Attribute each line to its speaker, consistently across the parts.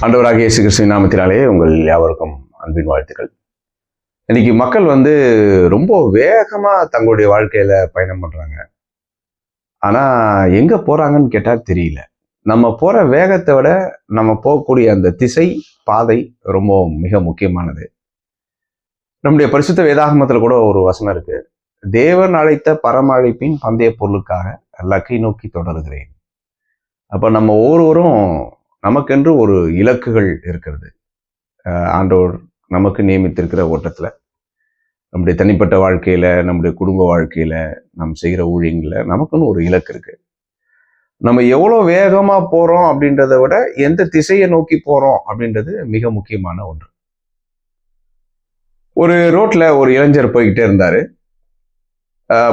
Speaker 1: ஆண்டவராகிய இயேசு கிறிஸ்துவின் நாமத்தினாலே உங்கள் யாவருக்கும் அன்பின் வாழ்த்துக்கள். இன்னைக்கு மக்கள் ரொம்ப வேகமா தங்களுடைய வாழ்க்கையில பயணம் பண்றாங்க. ஆனா எங்க போறாங்கன்னு கேட்டா தெரியல. நம்ம போற வேகத்தை விட நம்ம போகக்கூடிய அந்த திசை, பாதை ரொம்ப மிக முக்கியமானது. நம்முடைய பரிசுத்த வேதாகமத்துல கூட ஒரு வசனம் இருக்கு. தேவன் அழைத்த பரம அழைப்பின் பந்தய பொருளுக்காக லக்கை நோக்கி தொடருகிறேன். அப்ப நம்ம ஒவ்வொருவரும் நமக்கென்று ஒரு இலக்குகள் இருக்கிறது. ஆண்டவர் நமக்கு நியமித்திருக்கிற ஓட்டத்துல, நம்முடைய தனிப்பட்ட வாழ்க்கையில, நம்முடைய குடும்ப வாழ்க்கையில, நம்ம செய்கிற ஊழியங்கள்ல நமக்குன்னு ஒரு இலக்கு இருக்கு. நம்ம எவ்வளவு வேகமா போறோம் அப்படின்றத விட எந்த திசையை நோக்கி போறோம் அப்படின்றது மிக முக்கியமான ஒன்று. ஒரு ரோட்ல ஒரு இளைஞர் போய்கிட்டே இருந்தாரு.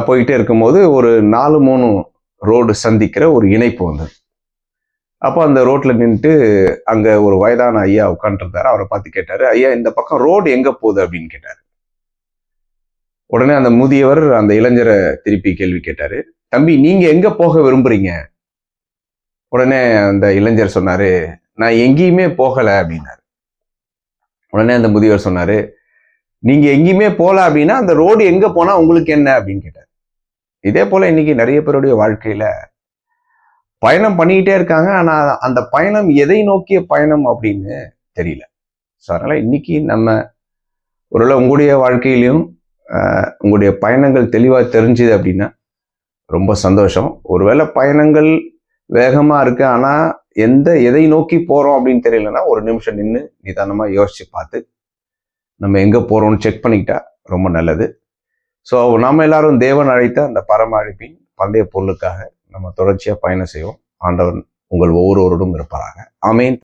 Speaker 1: போய்கிட்டே இருக்கும்போது ஒரு 4-3 ரோடு சந்திக்கிற ஒரு இணைப்பு வந்தது. அப்போ அந்த ரோட்ல நின்றுட்டு அங்க ஒரு வயதான ஐயா உட்காந்துருந்தாரு. அவரை பார்த்து கேட்டாரு, ஐயா இந்த பக்கம் ரோடு எங்க போகுது அப்படின்னு கேட்டாரு. உடனே அந்த முதியவர் அந்த இளைஞரை திருப்பி கேள்வி கேட்டாரு, தம்பி நீங்க எங்க போக விரும்புறீங்க? உடனே அந்த இளைஞர் சொன்னாரு, நான் எங்கேயுமே போகல அப்படின்னாரு. உடனே அந்த முதியவர் சொன்னாரு, நீங்க எங்கேயுமே போல அப்படின்னா அந்த ரோடு எங்க போனா உங்களுக்கு என்ன அப்படின்னு கேட்டார். இதே போல இன்னைக்கு நிறைய பேருடைய வாழ்க்கையில பயணம் பண்ணிக்கிட்டே இருக்காங்க. ஆனா அந்த பயணம் எதை நோக்கிய பயணம் அப்படின்னு தெரியல. ஸோ அதனால இன்னைக்கு நம்ம ஒருவேளை உங்களுடைய வாழ்க்கையிலையும் உங்களுடைய பயணங்கள் தெளிவா தெரிஞ்சுது அப்படின்னா ரொம்ப சந்தோஷம். ஒருவேளை பயணங்கள் வேகமா இருக்கு, ஆனா எதை நோக்கி போறோம் அப்படின்னு தெரியலன்னா ஒரு நிமிஷம் நின்று நிதானமா யோசிச்சு பார்த்து நம்ம எங்க போறோம்னு செக் பண்ணிக்கிட்டா ரொம்ப நல்லது. ஸோ நாம எல்லாரும் தேவன் அழைத்த அந்த பரம அழைப்பின் பந்தய பொருளுக்காக நம்ம தொடர்ச்சியா பயணம் செய்வோம். ஆண்டவன் உங்கள் ஒவ்வொருவரோடும் இருப்பாராக. ஆமென்.